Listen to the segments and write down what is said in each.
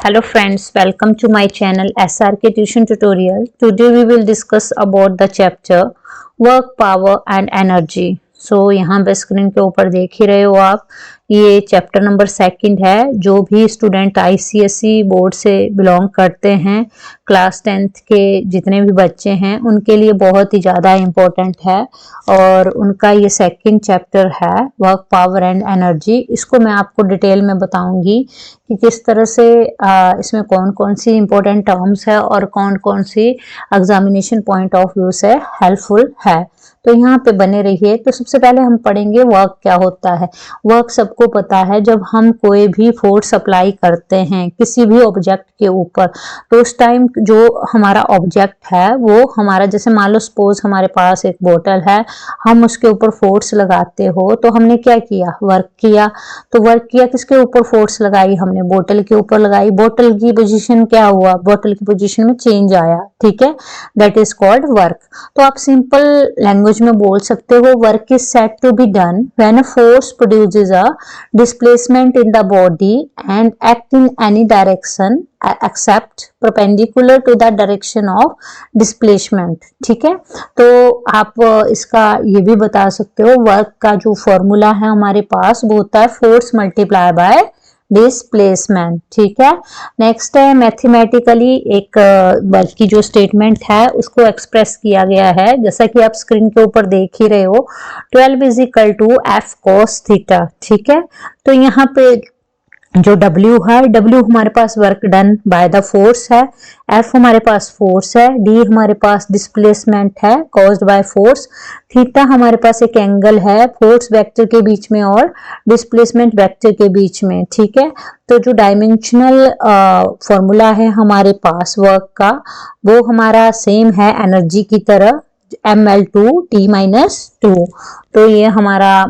Hello friends, welcome to my channel SRK Tuition Tutorial. Today we will discuss about the chapter Work, Power and Energy. So यहाँ पे screen के ऊपर देख ही रहे हो आप, ये चैप्टर नंबर 2 है। जो भी स्टूडेंट ICSE बोर्ड से बिलोंग करते हैं, क्लास 10th के जितने भी बच्चे हैं उनके लिए बहुत ही ज़्यादा इम्पोर्टेंट है और उनका ये 2nd चैप्टर है वर्क, पावर एंड एनर्जी। इसको मैं आपको डिटेल में बताऊंगी कि किस तरह से इसमें कौन कौन सी इम्पोर्टेंट टर्म्स है और कौन कौन सी एग्जामिनेशन पॉइंट ऑफ व्यू से हेल्पफुल है। तो यहाँ पे बने रहिए। तो सबसे पहले हम पढ़ेंगे वर्क क्या होता है। वर्क सबको पता है, जब हम कोई भी फोर्स अप्लाई करते हैं किसी भी ऑब्जेक्ट के ऊपर, तो उस टाइम जो हमारा ऑब्जेक्ट है वो हमारा, जैसे मान लो सपोज हमारे पास एक बोतल है, हम उसके ऊपर फोर्स लगाते हो तो हमने क्या किया, वर्क किया। तो वर्क किया, किसके ऊपर फोर्स लगाई, हमने बोतल के ऊपर लगाई। बोतल की पोजीशन क्या हुआ, बोतल की पोजीशन में चेंज आया, ठीक है, दैट इज कॉल्ड वर्क। तो आप सिंपल लैंग्वेज में बोल सकते हो, work is said to be done when a force produces a displacement in the body and act in any direction except perpendicular to the direction of displacement. ठीक है, तो आप इसका ये भी बता सकते हो, वर्क का जो फॉर्मूला है हमारे पास वो होता है फोर्स मल्टीप्लाई बाय डिस्प्लेसमेंट। ठीक है, नेक्स्ट है मैथमेटिकली एक वर्क की जो स्टेटमेंट है उसको एक्सप्रेस किया गया है, जैसा कि आप स्क्रीन के ऊपर देख ही रहे हो, 12 is equal to F cos theta. ठीक है, तो यहाँ पे जो W है, W हमारे पास work done by the force है, F हमारे पास फोर्स है, D हमारे पास डिस्प्लेसमेंट है कॉज्ड बाय फोर्स, थीटा हमारे पास एक एंगल है फोर्स वेक्टर के बीच में और डिस्प्लेसमेंट वेक्टर के बीच में। ठीक है, तो जो डायमेंशनल फॉर्मूला है हमारे पास वर्क का, वो हमारा सेम है एनर्जी की तरह, ml2t-2। तो ये हमारा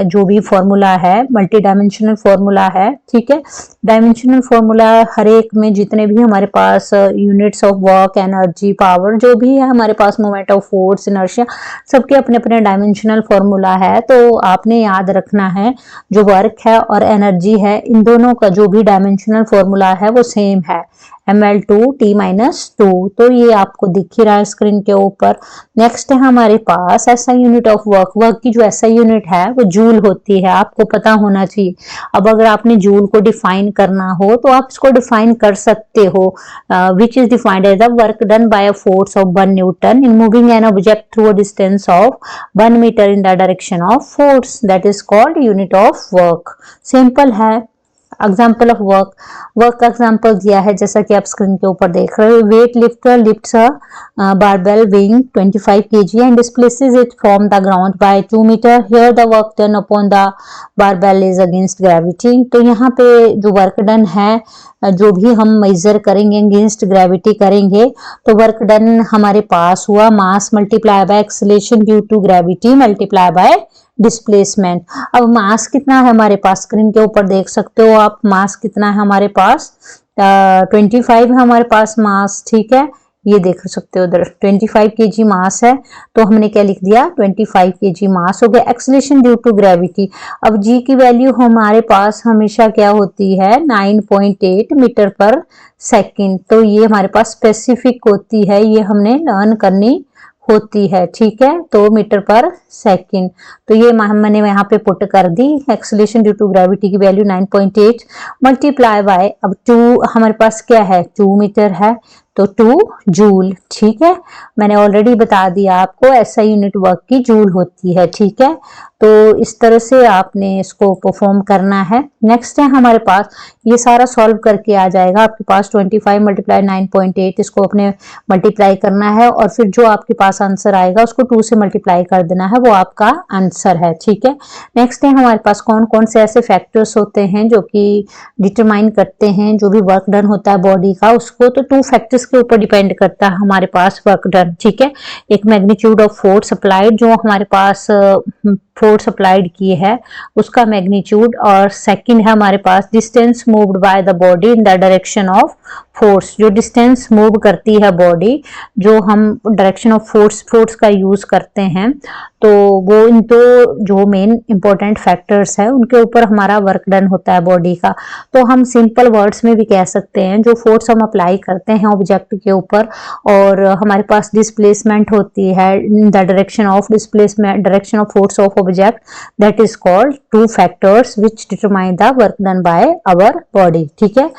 जो भी फॉर्मूला है मल्टी डायमेंशनल फॉर्मूला है। ठीक है, डायमेंशनल फॉर्मूला हर एक में जितने भी हमारे पास units of work, energy, power जो भी है हमारे पास, मोमेंट ऑफ फोर्स, इनर्शिया, सबके अपने अपने डायमेंशनल फॉर्मूला है। तो आपने याद रखना है जो वर्क है और एनर्जी है, इन दोनों का जो भी डायमेंशनल फॉर्मूला है वो सेम है, ml2t-2। तो ये आपको दिख ही रहा है स्क्रीन के ऊपर। नेक्स्ट है हमारे पास SI unit of work. Work की जो SI यूनिट है वो जूल होती है, आपको पता होना चाहिए। अब अगर आपने जूल को डिफाइन करना हो तो आप इसको डिफाइन कर सकते हो, which is defined as the work done by a force of 1 newton in moving an object through a distance of 1 metre in the direction of force, that is called unit of work. Simple है। Example of work, work का example दिया है जैसा कि आप screen के ऊपर देख रहे हो, weight lifter lifts a barbell weighing 25 kg and displaces it from the ground by 2 meter. Here the work done upon the barbell is against gravity. तो यहाँ पे जो वर्क डन है, जो भी हम मेजर करेंगे अगेंस्ट ग्रेविटी करेंगे, तो वर्क डन हमारे पास हुआ mass multiply by acceleration due to gravity multiply by displacement. अब मास कितना है हमारे पास, स्क्रीन के ऊपर देख सकते हो आप, मास कितना है हमारे पास, 25 है हमारे पास मास। ठीक है, ये देख सकते हो उधर 25 kg मास है, तो हमने क्या लिख दिया, 25 kg मास हो गया। एक्सेलरेशन ड्यू टू ग्रेविटी, अब जी की वैल्यू हमारे पास हमेशा क्या होती है, 9.8 मीटर पर सेकेंड। तो ये हमारे पास स्पेसिफिक होती है, ये हमने लर्न करनी होती है। ठीक है, तो मीटर पर सेकेंड, तो ये मैंने यहाँ पे पुट कर दी। एक्सेलरेशन ड्यू टू ग्रेविटी की वैल्यू 9.8 मल्टीप्लाई बाय, अब 2 हमारे पास क्या है, 2 मीटर है, तो 2 जूल। ठीक है, मैंने ऑलरेडी बता दिया आपको SI यूनिट वर्क की जूल होती है। ठीक है, तो इस तरह से आपने इसको परफॉर्म करना है। नेक्स्ट है हमारे पास, ये सारा सॉल्व करके आ जाएगा आपके पास 25 मल्टीप्लाई 9.8, इसको अपने मल्टीप्लाई करना है और फिर जो आपके पास आंसर आएगा उसको 2 से मल्टीप्लाई कर देना है, वो आपका आंसर है। ठीक है, नेक्स्ट है हमारे पास कौन कौन से ऐसे फैक्टर्स होते हैं जो कि डिटरमाइन करते हैं जो भी वर्क डन होता है बॉडी का, उसको तो 2 फैक्टर्स के ऊपर डिपेंड करता है हमारे पास वर्क डन। ठीक है, एक मैग्नीट्यूड ऑफ फोर्स अप्लाइड, जो हमारे पास फोर्स अप्लाइड की है उसका मैग्नीट्यूड, और सेकंड है हमारे पास distance moved by the body in the direction of force, जो डिस्टेंस मूव करती है बॉडी, जो हम डायरेक्शन ऑफ फोर्स का यूज करते हैं, तो वो इन तो जो मेन इंपॉर्टेंट फैक्टर्स है उनके ऊपर हमारा वर्क डन होता है बॉडी का। तो हम सिंपल वर्ड्स में भी कह सकते हैं जो फोर्स हम अप्लाई करते हैं ऑब्जेक्ट के ऊपर, और हमारे पास डिस्प्लेसमेंट होती है, the direction of displacement, direction of force of object, that is called two factors which determine the work done by our body. ठीक है,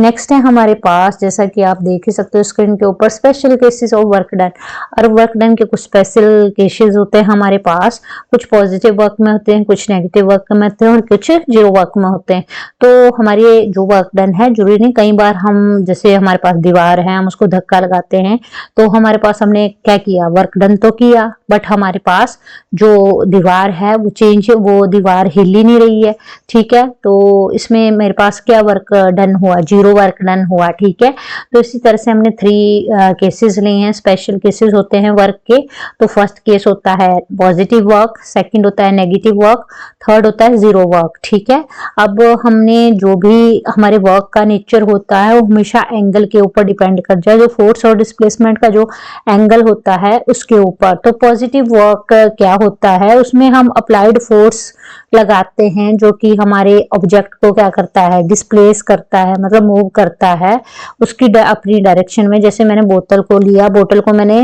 नेक्स्ट है हमारे पास, जैसा कि आप देख ही सकते हो स्क्रीन के ऊपर, special cases of work done. और वर्क डन के कुछ स्पेशल केसेस होते हैं हमारे पास, कुछ पॉजिटिव वर्क में होते हैं, कुछ नेगेटिव वर्क में होते हैं और कुछ जीरो वर्क में होते हैं। तो हमारे जो वर्क डन है, जरूरी नहीं, कई बार हम, जैसे हमारे पास दीवार है, हम उसको धक्का लगाते हैं तो हमारे पास हमने क्या किया, वर्क डन तो किया, बट हमारे पास जो दीवार है वो दीवार हिल ही नहीं रही है। ठीक है, तो इसमें मेरे पास क्या वर्क डन हुआ, जीरो वर्क डन हुआ। ठीक है, तो इसी तरह से हमने 3 केसेस लिए हैं, स्पेशल केसेस होते हैं वर्क के। तो फर्स्ट केस होता है पॉजिटिव वर्क, सेकंड होता है नेगेटिव वर्क, थर्ड होता है जीरो वर्क। ठीक है, अब हमने जो भी हमारे वर्क का नेचर होता है वो हमेशा एंगल के ऊपर डिपेंड कर जाए, जो फोर्स और डिस्प्लेसमेंट का जो एंगल होता है उसके ऊपर। तो पॉजिटिव वर्क क्या होता है, उसमें हम अप्लाइड फोर्स लगाते हैं जो कि हमारे ऑब्जेक्ट को क्या करता है, डिस्प्लेस करता है, मतलब मूव करता है उसकी अपनी डायरेक्शन में। जैसे मैंने बोतल को लिया, बोतल को मैंने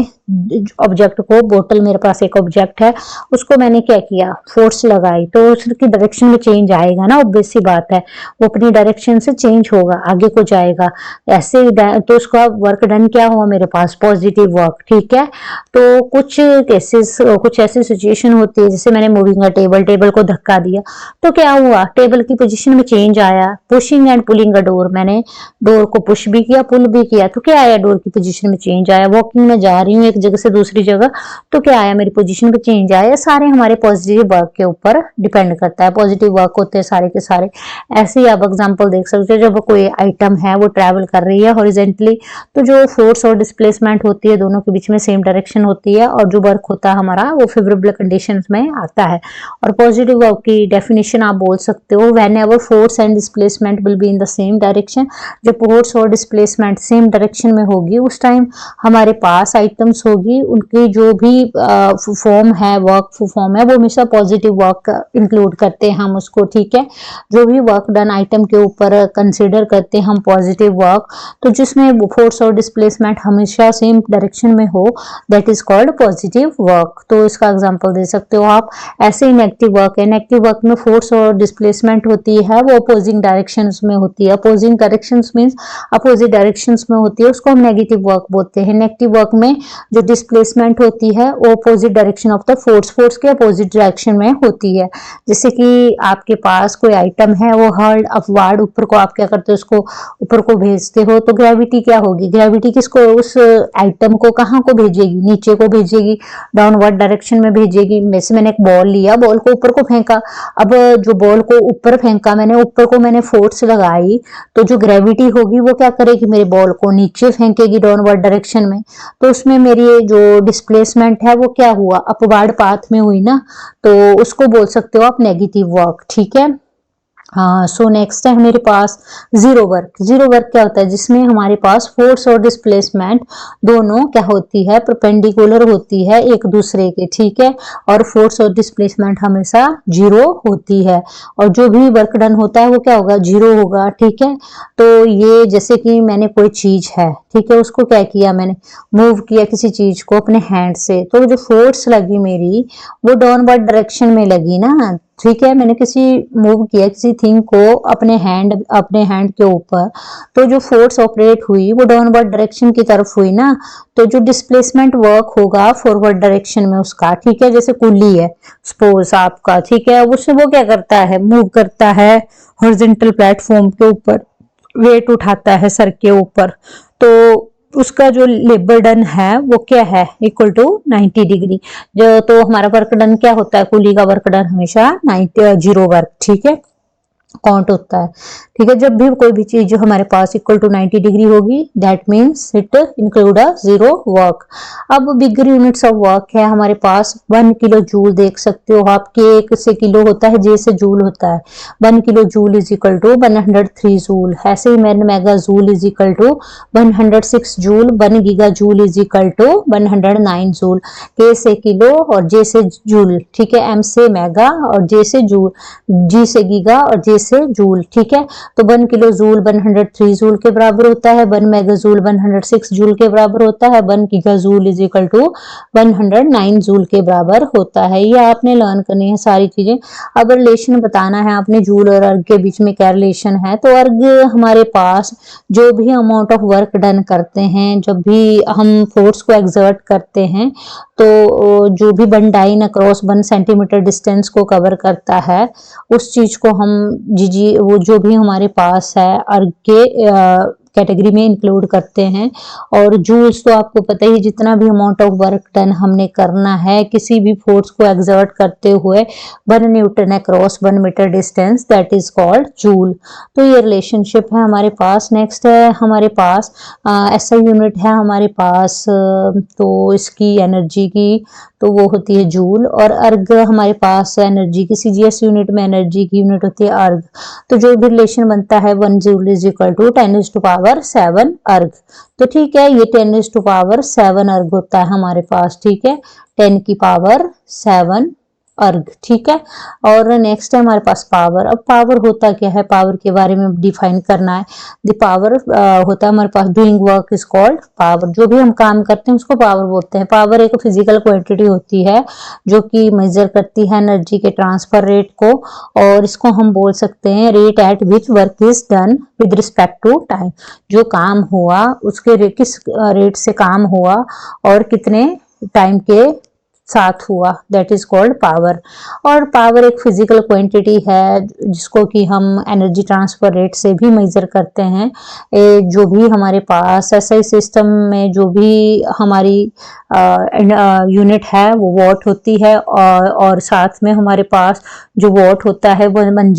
ऑब्जेक्ट को, बोतल मेरे पास एक ऑब्जेक्ट है, उसको मैंने क्या किया, फोर्स लगाई, तो उसकी डायरेक्शन में चेंज आएगा ना, ऑब्वियस सी बात है, वो अपनी डायरेक्शन से चेंज होगा, आगे को जाएगा ऐसे। तो उसका वर्क डन क्या हुआ मेरे पास, पॉजिटिव वर्क। ठीक है, तो कुछ केसेस, कुछ ऐसी सिचुएशन होती है, जैसे मैंने मूविंग अ टेबल, टेबल को धक्का दिया तो क्या हुआ, टेबल की पोजीशन में चेंज आया। Pushing and pulling a door, मैंने डोर को पुश भी किया, पुल भी किया, तो क्या आया, डोर की पोजीशन में चेंज आया। वॉकिंग में जा रही हूँ एक जगह से दूसरी जगह, तो क्या आया, मेरी पोजीशन में चेंज आया। सारे हमारे पॉजिटिव वर्क के ऊपर डिपेंड करता है, पॉजिटिव वर्क होते हैं सारे के सारे। ऐसे ही आप एग्जांपल देख सकते हो, जब कोई आइटम है वो ट्रैवल कर रही है हॉरिजेंटली, तो जो फोर्स और डिस्प्लेसमेंट होती है दोनों के बीच में सेम डायरेक्शन होती है, और जो वर्क होता है हमारा वो फेवरेबल कंडीशंस में आता है। और पॉजिटिव वर्क की डेफिनेशन आप बोल सकते हो, when ever force and displacement will be in the same direction. जब फोर्स और डिस्प्लेसमेंट सेम डायरेक्शन में होगी उस टाइम हमारे पास आइटम्स होगी, उनकी जो भी फॉर्म है, वर्क फॉर्म है, वो हमेशा पॉजिटिव वर्क इंक्लूड करते हैं हम उसको। ठीक है, जो भी वर्क डन आइटम के ऊपर कंसिडर करते हैं हम पॉजिटिव वर्क, तो जिसमें फोर्स और डिस्प्लेसमेंट हमेशा सेम डायरेक्शन में हो, that is called positive work. तो इसका एग्जांपल दे सकते हो आप। ऐसे ही नेगेटिव वर्क है, नेगेटिव वर्क में फोर्स और डिस्प्लेसमेंट होती है वो अपोजिंग डायरेक्शंस में होती है। Opposing directions means opposite directions में होती है, उसको हम नेगेटिव वर्क बोलते हैं। नेगेटिव वर्क में जो डिस्प्लेसमेंट होती है वो opposite direction of the force के अपोजिट डायरेक्शन में होती है। जैसे कि आपके पास कोई आइटम है, वो हर्ड अपवार्ड, ऊपर को आप क्या करते हो, उसको ऊपर को भेजते हो, तो ग्रेविटी क्या होगी, ग्रेविटी किसको, उस आइटम को कहाँ को भेजेगी, नीचे को भेजेगी, डाउनवर्ड डायरेक्शन में भेजेगी। वैसे मैंने एक बॉल लिया, बॉल को ऊपर को फेंका, अब जो बॉल को ऊपर फेंका मैंने, ऊपर को मैंने फोर्स लगाई, तो जो ग्रेविटी होगी वो क्या करेगी, मेरे बॉल को नीचे फेंकेगी डाउनवर्ड डायरेक्शन में। तो उसमें मेरी जो डिस्प्लेसमेंट है वो क्या हुआ, अपवार्ड पाथ में हुई ना, तो उसको बोल सकते हो आप नेगेटिव वर्क। ठीक है, सो नेक्स्ट है मेरे पास जीरो वर्क। जीरो वर्क क्या होता है, जिसमें हमारे पास फोर्स और डिस्प्लेसमेंट दोनों क्या होती है, परपेंडिकुलर होती है एक दूसरे के। ठीक है, और फोर्स और डिस्प्लेसमेंट हमेशा जीरो होती है, और जो भी वर्क डन होता है वो क्या होगा, जीरो होगा। ठीक है, तो ये जैसे कि मैंने कोई चीज है, ठीक है, उसको क्या किया, मैंने मूव किया किसी चीज को अपने हैंड से, तो जो फोर्स लगी मेरी वो डाउनवर्ड डायरेक्शन में लगी ना। ठीक है, मैंने किसी मूव किया किसी थिंग को अपने हैंड के ऊपर, तो जो फोर्स ऑपरेट हुई वो डाउनवर्ड डायरेक्शन की तरफ हुई ना, तो जो डिस्प्लेसमेंट वर्क होगा फॉरवर्ड डायरेक्शन में उसका। ठीक है, जैसे कुल्ली है सपोज आपका, ठीक है, उससे वो क्या करता है, मूव करता है हॉरिजॉन्टल प्लेटफॉर्म के ऊपर, वेट उठाता है सर के ऊपर, तो उसका जो लेबर डन है वो क्या है, इक्वल टू 90 डिग्री। जो तो हमारा वर्क डन क्या होता है, कुली का वर्क डन हमेशा 90 जीरो वर्क, ठीक है, काउंट होता है। ठीक है। जब भी कोई भी चीज जो हमारे पास इक्वल टू 90 डिग्री होगी that means it include a zero work. अब बिगर यूनिट्स ऑफ वर्क है हमारे पास 1 किलो जूल, देख सकते हो आप, के से किलो होता है, जे से जूल होता है। 1 kilo joule is equal to 103 joule. ऐसे ही mega joule is equal to 106 joule. 1 giga joule is equal to 109 joule. K से किलो और जे से जूल, ठीक है, एम से मेगा और जे से जूल, जी से गीगा और जे से जूल, ठीक है। तो 1 किलो जूल 103 जूल के बराबर होता है। 1 मेगा जूल 106 जूल के बराबर होता है। 1 giga joule is equal to 109 joule के बराबर होता है। ये आपने लर्न करनी है सारी चीजें। अब रिलेशन बताना है आपने जूल और अर्ग के बीच में क्या रिलेशन है। तो अर्ग हमारे पास जो भी अमाउंट ऑफ वर्क डन करते हैं, जब भी हम फोर्स को एक्सर्ट करते हैं, तो जो भी 1 डाइन अक्रॉस 1 सेंटीमीटर डिस्टेंस को कवर करता है, उस चीज को हम जी वो जो भी हमारे पास है अर्ग के कैटेगरी में इंक्लूड करते हैं। और जूल्स तो आपको पता ही, जितना भी अमाउंट ऑफ वर्क डन हमने करना है किसी भी फोर्स को एक्सर्ट करते हुए 1 newton across 1 metre distance, that is called joule. तो ये रिलेशनशिप है हमारे पास। नेक्स्ट है हमारे पास ऐसा यूनिट है हमारे पास, तो इसकी एनर्जी की तो वो होती है जूल। और अर्ग हमारे पास एनर्जी की, सीजीएस यूनिट में एनर्जी की यूनिट होती है अर्ग। तो जो भी रिलेशन बनता है 1 जूल इज इक्वल टू 10⁻⁷ अर्ग। तो ठीक है, ये 10⁻⁷ अर्ग होता है हमारे पास, ठीक है, 10⁻⁷ अर्ग, ठीक है। और नेक्स्ट है हमारे पास पावर। अब पावर होता क्या है, पावर के बारे में डिफाइन करना है। द पावर होता है हमारे पास, doing work is called power. जो भी हम काम करते हैं उसको पावर बोलते हैं। पावर एक फिजिकल क्वांटिटी होती है जो कि मेजर करती है एनर्जी के ट्रांसफर रेट को, और इसको हम बोल सकते हैं rate at which work is done with respect to time. जो काम हुआ उसके किस रेट से काम हुआ और कितने टाइम के साथ हुआ, दैट इज कॉल्ड पावर। और पावर एक फिजिकल क्वांटिटी है जिसको कि हम एनर्जी ट्रांसफर रेट से भी मेजर करते हैं। जो भी हमारे पास एसआई सिस्टम में जो भी हमारी यूनिट है वो वॉट होती है, और साथ में हमारे पास जो वॉट होता है वो 1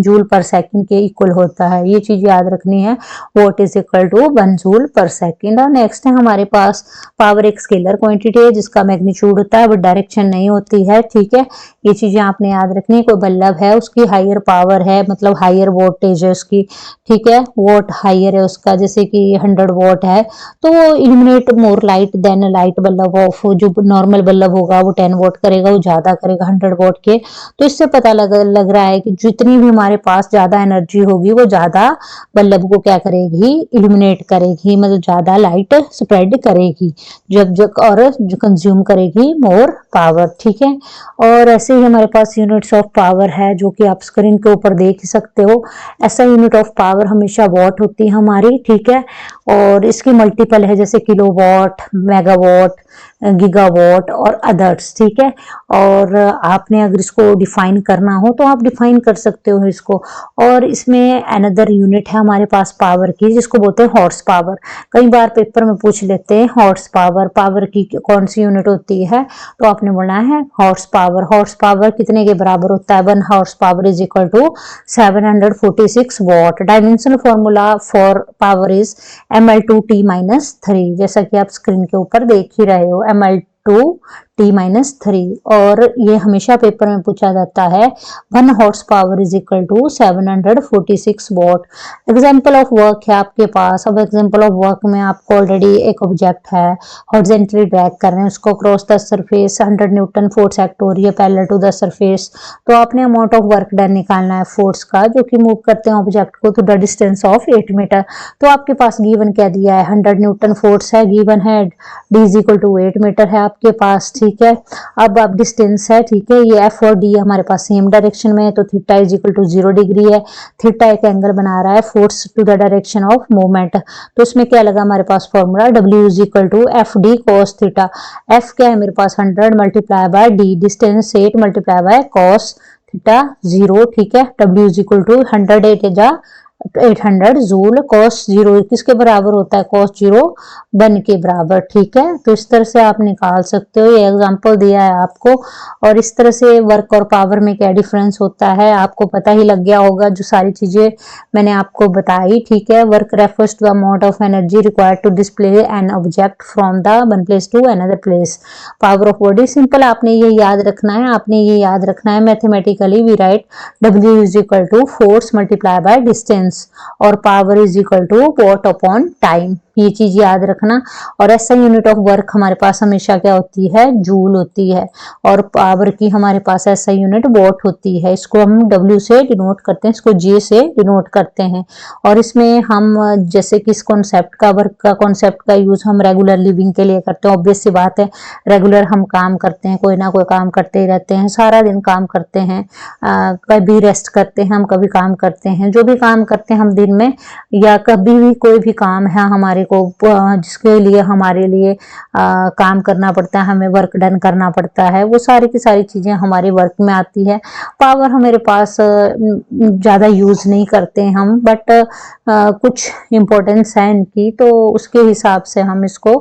जूल पर सेकंड के इक्वल होता है। ये चीज याद रखनी है, watt is equal to 1 joule per second. और नेक्स्ट है हमारे पास पावर एक स्केलर क्वांटिटी है जिसका मैग्नीट्यूड होता है, वो डायरेक्शन नहीं होती है, ठीक है। ये चीजें आपने याद रखनी है। कोई बल्ब है उसकी हायर पावर है, मतलब हायर वोल्टेज है उसकी, ठीक है, वोट हायर है उसका, जैसे कि 100 वोट है तो वो illuminate more light than light bulb off. जो नॉर्मल बल्ब होगा वो 10 वोट करेगा, वो ज्यादा करेगा 100 वोट के। तो इससे पता लग रहा है कि जितनी भी हमारे पास ज्यादा एनर्जी होगी वो ज्यादा बल्ब को क्या करेगी, इल्यूमिनेट करेगी, मतलब ज्यादा लाइट स्प्रेड करेगी जब और जो कंज्यूम करेगी मोर पावर, ठीक है। और ऐसे ही हमारे पास यूनिट्स ऑफ पावर है जो कि आप स्क्रीन के ऊपर देख सकते हो। ऐसा यूनिट ऑफ पावर हमेशा वॉट होती है हमारी, ठीक है। और इसकी मल्टीपल है जैसे किलोवाट, मेगावाट, गीगावाट और अदर्स, ठीक है। और आपने अगर इसको डिफाइन करना हो तो आप डिफाइन कर सकते हो इसको। और इसमें अनदर यूनिट है हमारे पास पावर की जिसको बोलते हैं हॉर्स पावर। कई बार पेपर में पूछ लेते हैं हॉर्स पावर, पावर की कौन सी यूनिट होती है, तो आपने बोलना है हॉर्स पावर। हॉर्स पावर कितने के बराबर होता है, 1 horse power is equal to 746 watt. Dimensional formula for power is ml2t-3, जैसा कि आप स्क्रीन के ऊपर देख ही रहे हो, ml2t-3। और ये हमेशा पेपर में पूछा जाता है 1 horse power is equal to 746 watt. Example of work है आपके पास। अब एग्जाम्पल ऑफ वर्क में आपको ऑलरेडी एक ऑब्जेक्ट है, हॉरिजॉन्टली ड्रैग कर रहे हैं उसको cross the surface, 100 newton force act हो रही है पैरेलल टू द सरफेस। तो आपने अमाउंट ऑफ वर्क डन निकालना है फोर्स का जो कि मूव करते हैं ऑब्जेक्ट को to the distance of 8 metre. तो आपके पास गिवन क्या दिया है, 100 न्यूटन फोर्स है, गिवन है d is equal to 8 metre है आपके पास, ठीक है। अब आप डिस्टेंस है, ठीक है, ये f और d हमारे पास सेम डायरेक्शन में है, तो theta is equal to 0 degree है। थीटा एक एंगल बना रहा है force to the direction of movement. तो इसमें क्या लगा हमारे पास formula, w is equal to F D cos theta. f क्या है मेरे पास 100 multiply by d, distance 8 multiply by cos theta 0, ठीक है। w इज इक्वल टू 100 8 जा 800 जूल, कॉस 0 किसके बराबर होता है, कॉस 0 1 के बराबर। ठीक है, तो इस तरह से आप निकाल सकते हो, ये एग्जांपल दिया है आपको। और इस तरह से वर्क और पावर में क्या डिफरेंस होता है आपको पता ही लग गया होगा, जो सारी चीजें मैंने आपको बताई। ठीक है, work refers to the amount of energy required to display an object from the one place to another place. Power of body simple, आपने ये याद रखना है, आपने ये याद रखना है। Mathematically we write W is equal to force multiply by distance और power is equal to watt upon time, ये चीज याद रखना। और ऐसा यूनिट ऑफ वर्क हमारे पास हमेशा क्या होती है, जूल होती है, और पावर की हमारे पास ऐसा यूनिट वॉट होती है। इसको हम W से डिनोट करते हैं, इसको J से डिनोट करते हैं। और इसमें हम जैसे कि इस कॉन्सेप्ट का, वर्क का कॉन्सेप्ट का यूज हम रेगुलर लिविंग के लिए करते हैं। ऑब्वियस सी बात है, रेगुलर हम काम करते हैं, कोई ना कोई काम करते ही रहते हैं, सारा दिन काम करते हैं, कभी रेस्ट करते हैं हम, कभी काम करते हैं। जो भी काम करते हैं हम दिन में, या कभी भी कोई भी काम है हमारे को जिसके लिए हमारे लिए काम करना पड़ता है, हमें वर्क डन करना पड़ता है, वो सारी की सारी चीजें हमारे वर्क में आती है। पावर हमारे पास ज्यादा यूज नहीं करते हैं हम, बट कुछ इम्पोर्टेंस है इनकी, तो उसके हिसाब से हम इसको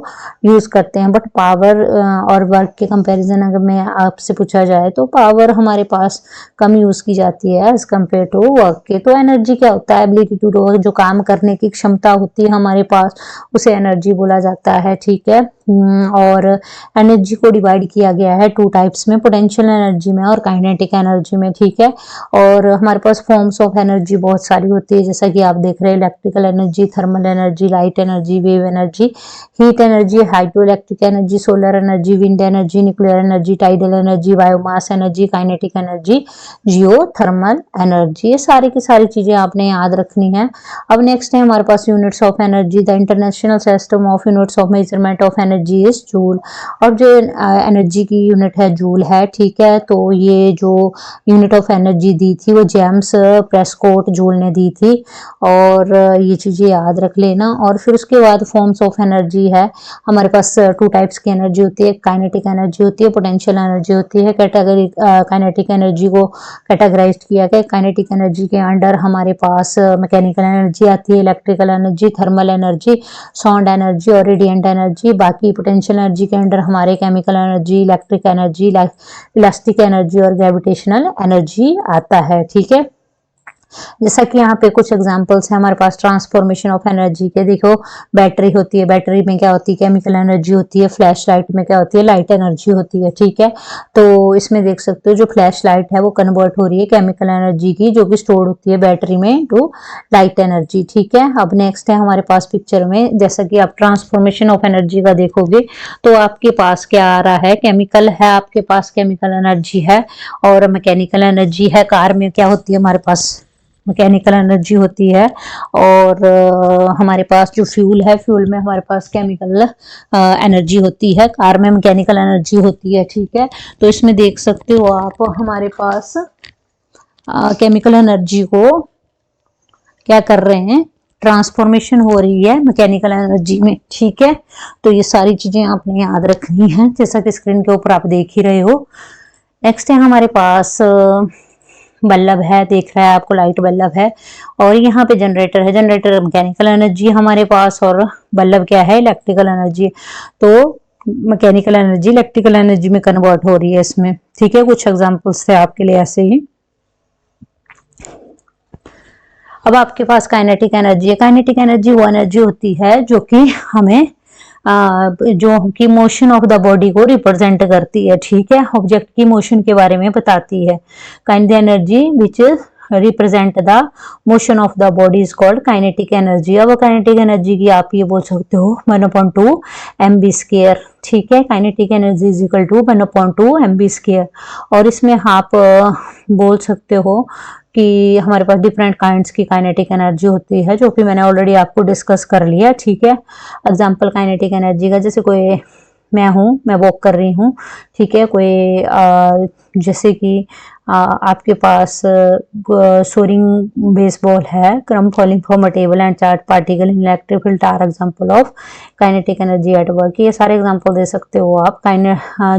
यूज करते हैं। बट पावर और वर्क के कंपैरिजन अगर मैं आपसे पूछा जाए तो पावर हमारे पास कम यूज की जाती है एज कम्पेयर टू वर्क के। तो एनर्जी क्या होता है, एबिलिटी टू डू, जो काम करने की क्षमता होती है हमारे पास, उसे एनर्जी बोला जाता है। ठीक है, और एनर्जी को डिवाइड किया गया है 2 टाइप्स में, पोटेंशियल एनर्जी में और काइनेटिक एनर्जी में। ठीक है, और हमारे पास फॉर्म्स ऑफ एनर्जी बहुत सारी होती है, जैसा कि आप देख रहे हैं, electrical energy, thermal energy, light energy, wave energy, heat energy, hydroelectric energy, solar energy, wind energy, nuclear energy, tidal energy, biomass energy, kinetic energy, geothermal energy. ये सारी की सारी चीजें आपने याद रखनी है। अब नेक्स्ट है हमारे पास units of energy. The international system of units of measurement of energy is joule. और जो एनर्जी की यूनिट है जूल है। ठीक है, तो ये जो यूनिट ऑफ एनर्जी दी थी वो जेम्स प्रेस्कॉट जूल ने दी थी, और ये चीजें याद रख लेना। और फिर उसके बाद फॉर्म्स ऑफ एनर्जी है हमारे पास, 2 टाइप्स की एनर्जी होती है, काइनेटिक एनर्जी होती है, पोटेंशियल एनर्जी होती है। कैटेगरी काइनेटिक एनर्जी को कैटेगराइज किया गया। काइनेटिक एनर्जी के अंडर हमारे पास मैकेनिकल एनर्जी आती है, electrical energy, thermal energy, sound energy और रेडिएंट एनर्जी। बाकी पोटेंशियल एनर्जी के अंडर हमारे chemical energy, electric energy, elastic energy और ग्रेविटेशनल एनर्जी आता है। ठीक है, जैसा कि यहाँ पे कुछ एग्जांपल्स हैं हमारे पास ट्रांसफॉर्मेशन ऑफ एनर्जी के। देखो, बैटरी होती है, बैटरी में क्या होती है, केमिकल एनर्जी होती है। फ्लैश लाइट में क्या होती है, लाइट एनर्जी होती है। ठीक है, तो इसमें देख सकते हो जो फ्लैश लाइट है वो कन्वर्ट हो रही है केमिकल एनर्जी की, जो कि स्टोर होती है बैटरी में, टू लाइट एनर्जी। ठीक है, अब नेक्स्ट है हमारे पास पिक्चर में, जैसा कि आप ट्रांसफॉर्मेशन ऑफ एनर्जी का देखोगे तो आपके पास क्या आ रहा है, केमिकल है, आपके पास केमिकल एनर्जी है और मैकेनिकल एनर्जी है। कार में क्या होती है हमारे पास, मैकेनिकल एनर्जी होती है, और हमारे पास जो फ्यूल है, फ्यूल में हमारे पास केमिकल एनर्जी होती है, कार में मैकेनिकल एनर्जी होती है। ठीक है, तो इसमें देख सकते हो आप हमारे पास केमिकल एनर्जी को क्या कर रहे हैं, ट्रांसफॉर्मेशन हो रही है मैकेनिकल एनर्जी में। ठीक है, तो ये सारी चीजें आपने याद रखनी है, जैसा कि स्क्रीन के ऊपर आप देख ही रहे हो। नेक्स्ट है हमारे पास बल्ब है, देख रहा है आपको, लाइट बल्ब है, और यहाँ पे जनरेटर है। जनरेटर मैकेनिकल एनर्जी हमारे पास, और बल्ब क्या है, इलेक्ट्रिकल एनर्जी। तो मैकेनिकल एनर्जी इलेक्ट्रिकल एनर्जी में कन्वर्ट हो रही है इसमें। ठीक है, कुछ एग्जांपल्स थे आपके लिए ऐसे ही। अब आपके पास काइनेटिक एनर्जी है। काइनेटिक एनर्जी वो एनर्जी होती है जो कि हमें जो कि मोशन ऑफ द बॉडी को रिप्रेजेंट करती है। ठीक है, ऑब्जेक्ट की मोशन के बारे में बताती है। Kinetic energy which represent the motion of the body is called kinetic energy. अब काइनेटिक एनर्जी की आप ये बोल सकते हो 1/2 mv²। ठीक है, kinetic energy is equal to 1/2 mv²। और इसमें आप बोल सकते हो कि हमारे पास डिफरेंट काइंड्स की काइनेटिक एनर्जी होती है, जो कि मैंने ऑलरेडी आपको डिस्कस कर लिया। ठीक है, एग्जांपल काइनेटिक एनर्जी का, जैसे कोई मैं हूँ, मैं वॉक कर रही हूँ। ठीक है, कोई जैसे कि आपके पास सोरिंग बेसबॉल है, crumb falling from a table and charge particle in electric field are example of kinetic energy at work. ये सारे एग्जांपल दे सकते हो आप।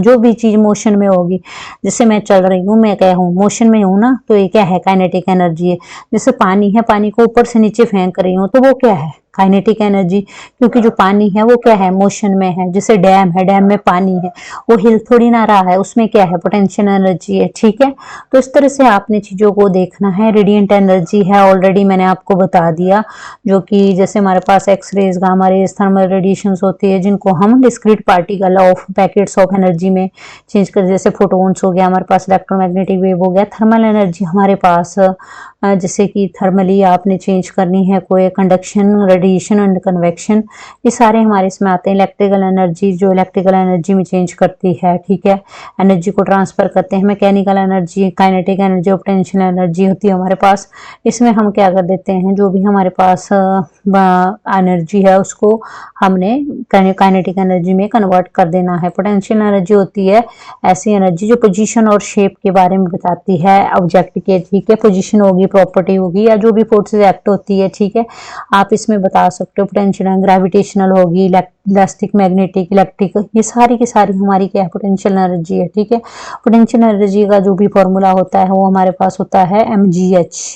जो भी चीज मोशन में होगी, जैसे मैं चल रही हूँ, मैं क्या हूँ, मोशन में हूँ ना, तो ये क्या है, काइनेटिक एनर्जी है। जैसे पानी है, पानी को ऊपर से नीचे फेंक रही हूँ, तो वो क्या है, काइनेटिक एनर्जी, क्योंकि जो पानी है वो क्या है, मोशन में है। जैसे डैम है, डैम में पानी है, वो हिल थोड़ी ना रहा है, उसमें क्या है, पोटेंशियल एनर्जी है। ठीक है, तो इस तरह से आपने चीजों को देखना है। रेडिएंट एनर्जी है, ऑलरेडी मैंने आपको बता दिया, जो कि जैसे हमारे पास X rays, gamma rays, thermal radiations होती है, जिनको हम discrete particle of packets of energy में चेंज कर, जैसे फोटोन्स हो गया हमारे पास, इलेक्ट्रोमैग्नेटिक वेव हो गया। थर्मल एनर्जी हमारे पास जैसे कि थर्मली आपने चेंज करनी है कोई कंडक्शन, रेडिएशन एंड कन्वेक्शन, ये सारे हमारे इसमें आते हैं। इलेक्ट्रिकल एनर्जी, जो इलेक्ट्रिकल एनर्जी में चेंज करती है, ठीक है, एनर्जी को ट्रांसफर करते हैं। मैकेनिकल एनर्जी, काइनेटिक एनर्जी और पोटेंशियल एनर्जी होती है हमारे पास। इसमें हम क्या कर देते हैं, जो भी हमारे पास एनर्जी है उसको हमने काइनेटिक एनर्जी में कन्वर्ट कर देना है। पोटेंशियल एनर्जी होती है ऐसी एनर्जी जो पोजीशन और शेप के बारे में बताती है ऑब्जेक्ट के, ठीक है, पोजीशन होगी, प्रॉपर्टी होगी, या जो भी फोर्सेस एक्ट होती है, ठीक है, आप इसमें बता सकते हो। पोटेंशियल ग्रेविटेशनल होगी, इलास्टिक, मैग्नेटिक, इलेक्ट्रिक, ये सारी की सारी हमारी क्या है, पोटेंशियल एनर्जी है। ठीक है, पोटेंशियल एनर्जी का जो भी फॉर्मूला होता है वो हमारे पास होता है mgh।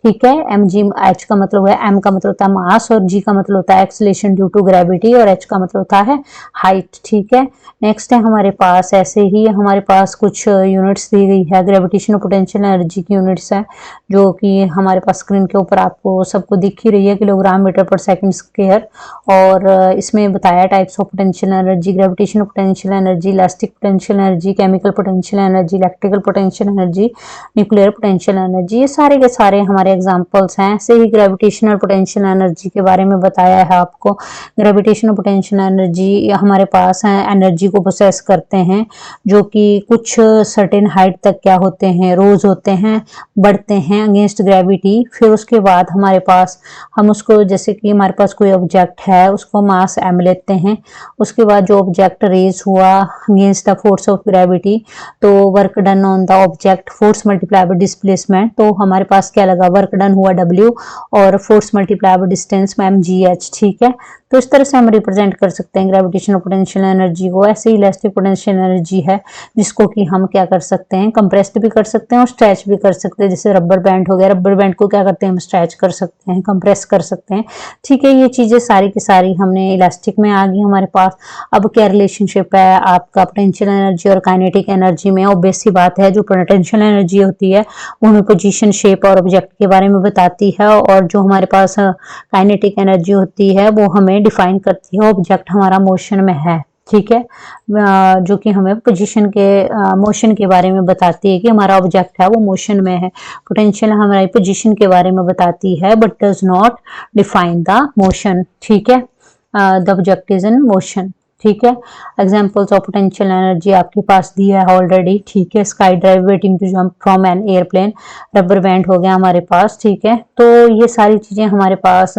ठीक है, mgh का मतलब है, m का मतलब होता है मास, और g का मतलब होता है एक्सेलरेशन ड्यू टू ग्रेविटी, और h का मतलब होता है हाइट। ठीक है, नेक्स्ट है हमारे पास, ऐसे ही हमारे पास कुछ यूनिट्स दी गई है, ग्रेविटेशनल पोटेंशियल एनर्जी की यूनिट्स है, जो कि हमारे पास स्क्रीन के ऊपर आपको सबको दिख ही रही है, किलोग्राम मीटर पर सेकंड स्क्वायर। और इसमें बताया types of potential energy, gravitational potential energy, elastic potential energy, chemical potential energy, electrical potential energy, nuclear potential energy, ये सारे के सारे हमारे एग्जांपल्स हैं। ऐसे ही ग्रेविटेशनल पोटेंशियल एनर्जी के बारे में बताया है आपको। ग्रेविटेशनल पोटेंशियल एनर्जी हमारे पास है, एनर्जी को प्रोसेस करते हैं, जो कि कुछ सर्टेन हाइट तक क्या होते हैं, रोज होते हैं, बढ़ते हैं अगेंस्ट ग्रेविटी। फिर उसके बाद हमारे पास हम उसको, जैसे कि हमारे पास कोई ऑब्जेक्ट है, उसको मास m लेते हैं, उसके बाद जो ऑब्जेक्ट रेज हुआ against the force of gravity, तो work done on the object, force multiply by displacement, तो हमारे पास क्या लगा, वर्क डन हुआ W, और फोर्स मल्टीप्लाई बाय डिस्टेंस में mgh। ठीक है, तो इस तरह से हम रिप्रेजेंट कर सकते हैं ग्रेविटेशनल पोटेंशियल एनर्जी को। ऐसे ही इलास्टिक पोटेंशियल एनर्जी है, जिसको कि हम क्या कर सकते हैं, कंप्रेस्ड भी कर सकते हैं और स्ट्रेच भी कर सकते हैं। जैसे रबर बैंड हो गया, रबर बैंड को क्या करते हैं, हम स्ट्रेच कर सकते हैं, कंप्रेस कर सकते हैं। ठीक है, ये चीजें सारी की सारी हमने इलास्टिक में आ गई हमारे पास। अब क्या रिलेशनशिप है आपका पोटेंशियल एनर्जी और काइनेटिक एनर्जी में? ऑब्वियस सी बात है, जो पोटेंशियल एनर्जी होती है वो हमें पोजीशन, शेप और ऑब्जेक्ट के बारे में बताती है, और जो हमारे पास काइनेटिक एनर्जी होती है वो हमें डिफाइन करती है ऑब्जेक्ट हमारा मोशन में है। ठीक है, जो कि हमें पोजीशन के, मोशन के बारे में बताती है कि हमारा ऑब्जेक्ट है वो मोशन में है। पोटेंशियल हमारी पोजीशन के बारे में बताती है, but does not define the motion. ठीक है, the object is in motion. ठीक है, एग्जांपल्स ऑफ पोटेंशियल एनर्जी आपके पास दिया है ऑलरेडी। ठीक है, sky drive, waiting to jump from an airplane, rubber band हो गया हमारे पास। ठीक है, तो ये सारी चीजें हमारे पास,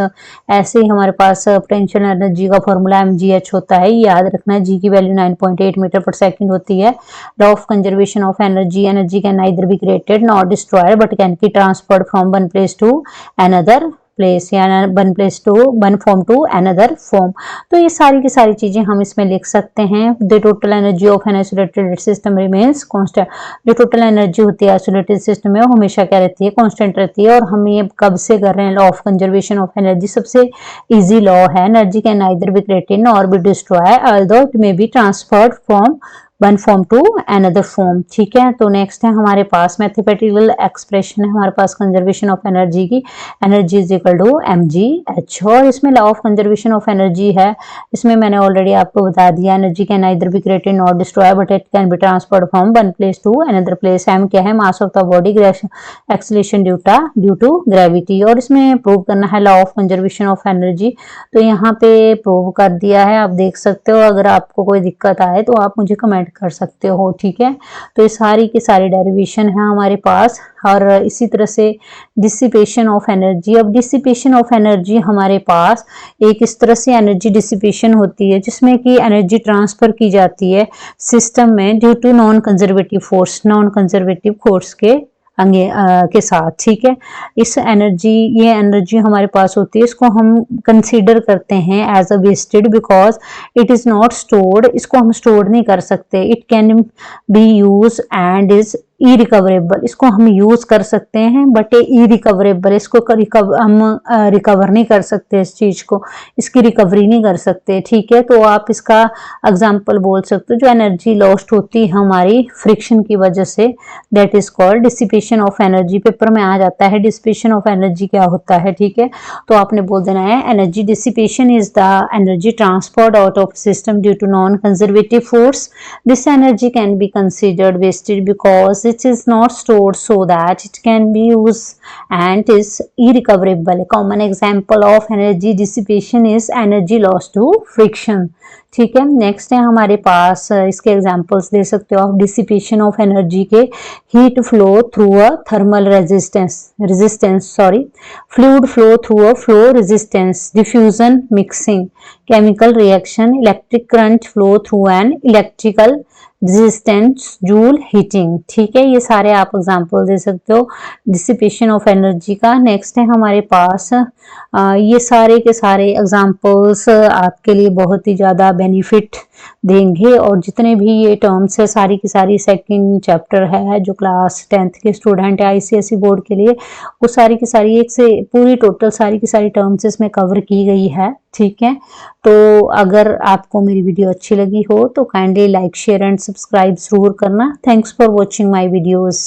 ऐसे ही हमारे पास पोटेंशियल एनर्जी का फॉर्मूला mgh होता है, याद रखना है। जी की वैल्यू 9.8 मीटर पर सेकंड होती है। Law of conservation of energy, energy can neither be created not destroyed but can be transferred from one place to another place, या one place to one form to another form. तो ये सारी की सारी चीजें हम इसमें लिख सकते हैं। The total energy of an isolated system remains constant. जो टोटल एनर्जी होती है आइसोलेटेड सिस्टम में, वो हमेशा क्या रहती है, कांस्टेंट रहती है। और हम ये कब से कर रहे हैं, law of conservation of energy, सबसे इजी लॉ है। Energy can neither be created nor be destroy although it may be transferred from one form to another form. ठीक है, तो नेक्स्ट है हमारे पास मैथमेटिकल एक्सप्रेशन है हमारे पास कंजर्वेशन ऑफ एनर्जी की। Energy is equal to mgh, और इसमें law of conservation of energy है, इसमें मैंने ऑलरेडी आपको बता दिया। Energy can neither be created not destroy but it can be transferred from one place to another place. m क्या है, mass of the body, acceleration due to gravity. और इसमें प्रूव करना है law of conservation of energy, तो यहाँ पे prove कर दिया है, आप देख सकते हो। अगर आपको कोई दिक्कत आए तो आप मुझे कमेंट ऐड कर सकते हो, ठीक है। तो ये सारी की सारी डेरिवेशन है हमारे पास। और इसी तरह से डिसिपेशन ऑफ एनर्जी। अब डिसिपेशन ऑफ एनर्जी हमारे पास एक इस तरह से एनर्जी डिसिपेशन होती है जिसमें कि एनर्जी ट्रांसफर की जाती है सिस्टम में due to non conservative force के साथ, ठीक है। ये एनर्जी हमारे पास होती है, इसको हम कंसीडर करते हैं as a wasted because it is not stored. इसको हम स्टोर नहीं कर सकते। It can be use and is irrecoverable. इसको हम यूज कर सकते हैं बट ये इरिकवरेबल, इसको हम रिकवर नहीं कर सकते, इस चीज को, इसकी रिकवरी नहीं कर सकते, ठीक है। तो आप इसका एग्जांपल बोल सकते हो जो एनर्जी लॉस्ट होती है हमारी फ्रिक्शन की वजह से, that is called dissipation of energy. Paper में आ जाता है डिसिपेशन ऑफ एनर्जी क्या होता है, ठीक है। तो आपने बोल देना है energy dissipation is the energy transferred out of system due to non conservative force. This energy can be considered wasted because it is not stored so that it can be used and is irrecoverable. A common example of energy dissipation is energy lost to friction. ठीक है। Next है हमारे पास, इसके examples दे सकते हो आप dissipation of energy के। Heat flow through a thermal resistance fluid flow through a flow resistance, diffusion mixing, chemical reaction, electric current flow through an electrical resistance, joule heating, ठीक है। ये सारे आप एग्जांपल दे सकते हो डिसिपेशन ऑफ एनर्जी का। Next है हमारे पास, ये सारे के सारे एग्जांपल्स आपके लिए बहुत ही ज़्यादा बेनिफिट देंगे। और जितने भी ये टर्म्स है सारी की सारी सेकंड चैप्टर है जो क्लास 10th के स्टूडेंट है आईसीएसई बोर्ड के लिए, वो सारी की सारी एक से पूरी टोटल सारी की सारी टर्म्स इसमें कवर की गई है, ठीक है। तो अगर आपको मेरी वीडियो अच्छी लगी हो तो kindly like share and subscribe जरूर करना। Thanks for watching my videos.